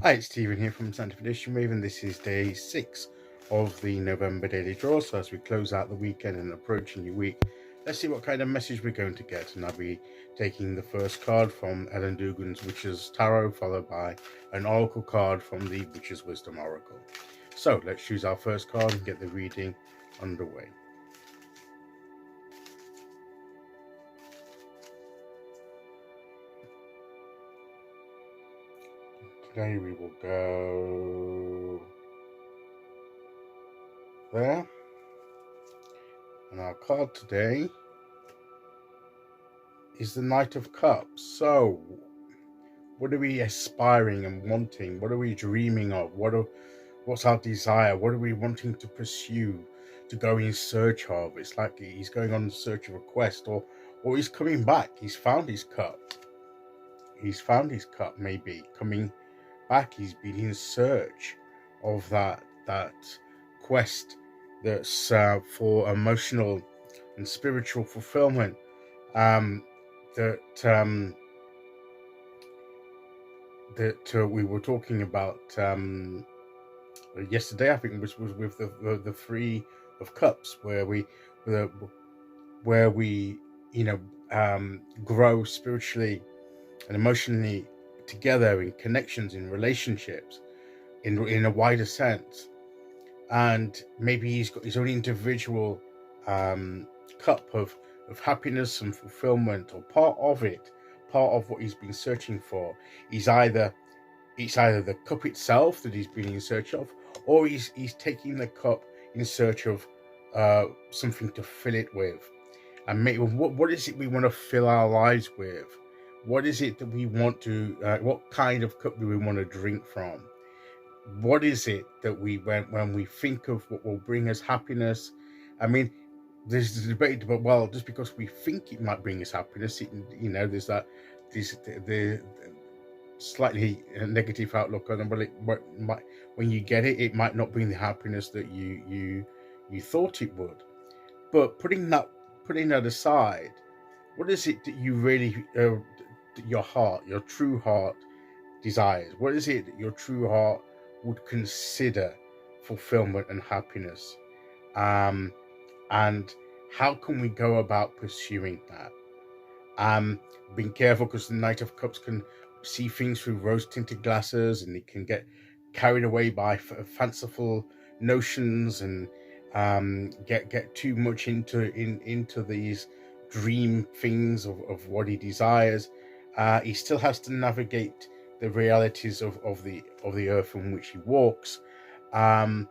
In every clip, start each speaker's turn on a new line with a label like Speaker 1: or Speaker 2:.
Speaker 1: Hi, it's Stephen here from Sanctification Wave, and this is day 6 of the November daily draw. So as we close out the weekend and approaching the week, let's see what kind of message we're going to get. And I'll be taking the first card from Ellen Dugan's Witch's Tarot, followed by an Oracle card from the Witch's Wisdom Oracle. So let's choose our first card and get the reading underway. Today we will go there. And our card today is the Knight of Cups. So what are we aspiring and wanting? What are we dreaming of? What's our desire? What are we wanting to pursue, to go in search of? It's like he's going on search of a quest, or he's coming back. He's found his cup. He's found his cup, maybe coming back. He's been in search of that quest that's for emotional and spiritual fulfillment. That we were talking about yesterday, I think, was with the Three of Cups, where we grow spiritually and emotionally together in connections, in relationships, in a wider sense. And maybe he's got his own individual cup of happiness and fulfillment, or part of what he's been searching for. It's either the cup itself that he's been in search of, or he's taking the cup in search of something to fill it with. And maybe what is it we want to fill our lives with? What is it that we want to? What kind of cup do we want to drink from? What is it that when we think of what will bring us happiness? I mean, there's the debate about, well, just because we think it might bring us happiness, there's the slightly negative outlook on it. But when you get it, it might not bring the happiness that you thought it would. But putting that aside, what is it that you really, your true heart desires? What is it that your true heart would consider fulfillment and happiness? And how can we go about pursuing that? Being careful, because the Knight of Cups can see things through rose-tinted glasses, and it can get carried away by fanciful notions, and get too much into these dream things of what he desires. He still has to navigate the realities of the earth on which he walks. But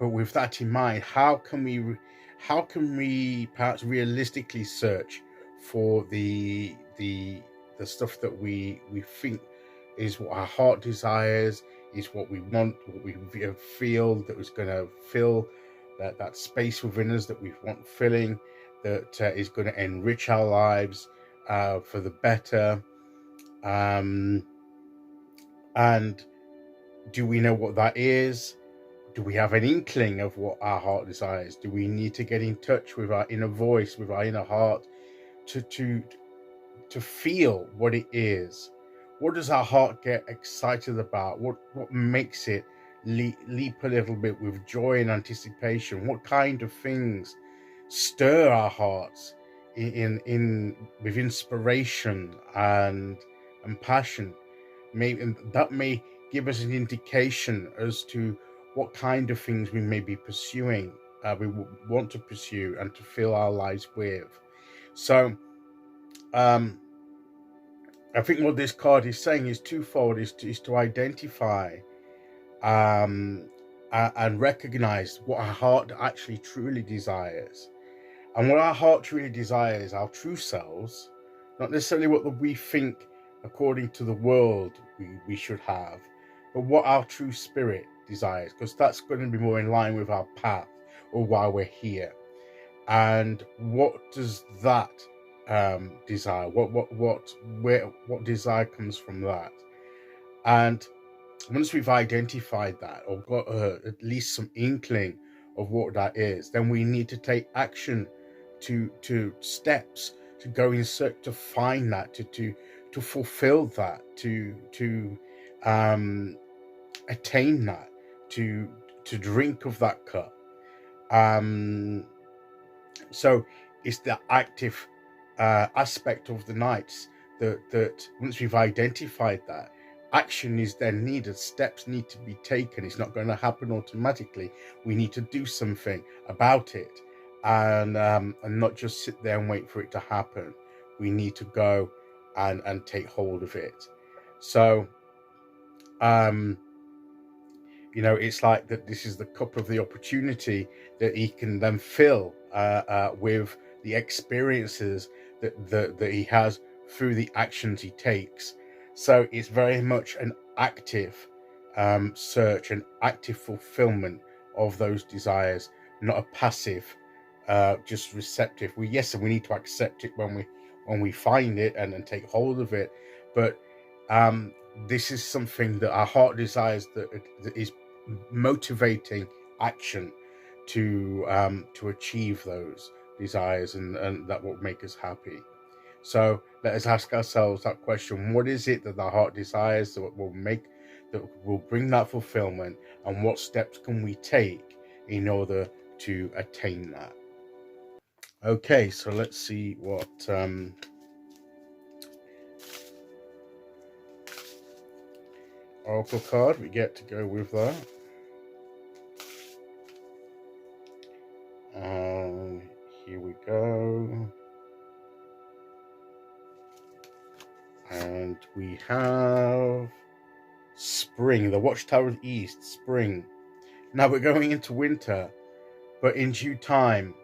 Speaker 1: with that in mind, how can we perhaps realistically search for the stuff that we think is what our heart desires, is what we want, what we feel that is going to fill that space within us that we want filling, that is going to enrich our lives for the better. And do we know what that is? Do we have an inkling of what our heart desires? Do we need to get in touch with our inner voice, with our inner heart, to feel what it is? What does our heart get excited about? What makes it leap a little bit with joy and anticipation? What kind of things stir our hearts with inspiration and passion? That may give us an indication as to what kind of things we may be pursuing, we want to pursue and to fill our lives with. So I think what this card is saying is twofold: is to identify and recognize what our heart actually truly desires. And what our heart truly desires, our true selves, not necessarily what we think according to the world we should have, but what our true spirit desires, because that's going to be more in line with our path, or why we're here. And what does that desire? What desire comes from that? And once we've identified that, or got at least some inkling of what that is, then we need to take action, to steps to go in search to find that, to fulfill that, to attain that, to drink of that cup. So it's the active aspect of the nights that once we've identified that, action is then needed. Steps need to be taken. It's not going to happen automatically. We need to do something about it, and not just sit there and wait for it to happen. We need to go and take hold of it. So it's like that. This is the cup of the opportunity that he can then fill with the experiences that he has through the actions he takes. So it's very much an active search, an active fulfillment of those desires, not a passive, just receptive. We need to accept it when we find it and then take hold of it, but this is something that our heart desires, that is motivating action to achieve those desires, and that will make us happy. So let us ask ourselves that question: what is it that the heart desires that will bring that fulfillment, and what steps can we take in order to attain that? Okay, so let's see what oracle card we get to go with that. Here we go. And we have spring, the Watchtower of the East, spring. Now we're going into winter, but in due time,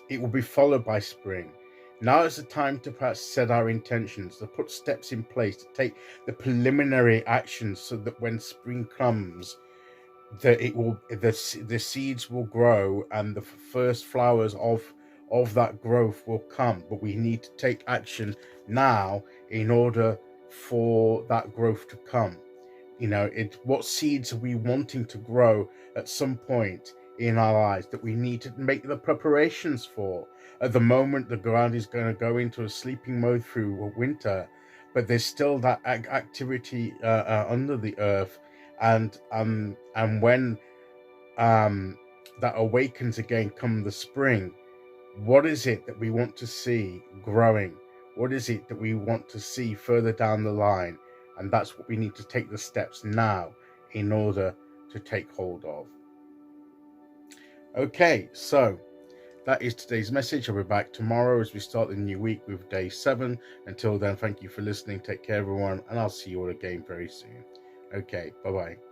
Speaker 1: it will be followed by spring. Now is the time to perhaps set our intentions, to put steps in place, to take the preliminary actions, so that when spring comes, that the seeds will grow and the first flowers of that growth will come. But we need to take action now in order for that growth to come. What seeds are we wanting to grow at some point in our lives that we need to make the preparations for? At the moment, the ground is going to go into a sleeping mode through winter, but there's still that activity under the earth, and when that awakens again come the spring, what is it that we want to see growing? What is it that we want to see further down the line? And that's what we need to take the steps now in order to take hold of. Okay, so that is today's message. I'll be back tomorrow as we start the new week with day 7. Until then, thank you for listening. Take care, everyone, and I'll see you all again very soon. Okay, bye-bye.